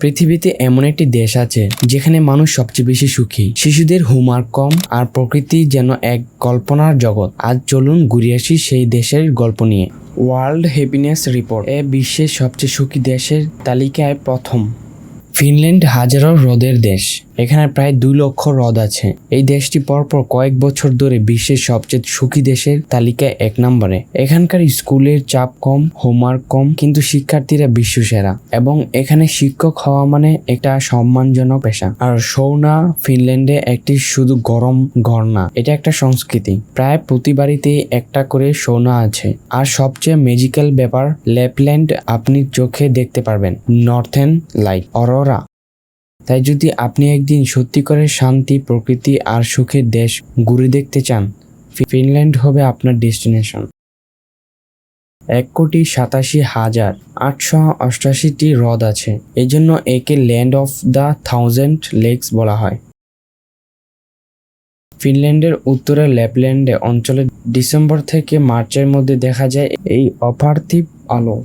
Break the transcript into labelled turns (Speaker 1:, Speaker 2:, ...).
Speaker 1: পৃথিবীতে এমন একটি দেশ আছে যেখানে মানুষ সবচেয়ে বেশি সুখী, শিশুদের হোমওয়ার্ক কম, আর প্রকৃতি যেন এক কল্পনার জগৎ। আজ চলুন ঘুরে আসি সেই দেশের গল্প নিয়ে। ওয়ার্ল্ড হ্যাপিনেস রিপোর্ট বিশ্বের সবচেয়ে সুখী দেশের তালিকায় প্রথম। ফিনল্যান্ড হাজারো হ্রদের দেশ। এখানে প্রায় 2 লক্ষ হ্রদ আছে। এই দেশটি পরপর কয়েক বছর ধরে বিশ্বের সবচেয়ে সুখী দেশের তালিকায় 1 নম্বরে। এখানকার স্কুলের চাপ কম, হোমওয়ার্ক কম, কিন্তু শিক্ষার্থীরা বিশ্বসেরা এবং এখানে শিক্ষক হওয়া মানে একটা সম্মানজনক পেশা। আর সৌনা ফিনল্যান্ডে একটি শুধু গরম ঘর না, এটা একটা সংস্কৃতি। প্রায় প্রতি বাড়িতেই একটা করে সৌনা আছে। আর সবচেয়ে ম্যাজিক্যাল ব্যাপার, ল্যাপল্যান্ড আপনি চোখে দেখতে পারবেন নর্থেন লাইট, অরোরা। তাই যদি আপনি একদিন সত্যি করে শান্তি, প্রকৃতি আর সুখের দেশ ঘুরে দেখতে চান, ফিনল্যান্ড হবে আপনার ডেস্টিনেশন। 1,87,888টি হ্রদ আছে। এজন্য একে ল্যান্ড অফ দ্য 1000 লেকস বলা হয়। ফিনল্যান্ডের উত্তরে ল্যাপল্যান্ড অঞ্চলে ডিসেম্বর থেকে মার্চের মধ্যে দেখা যায় এই অপার্থিব আলো।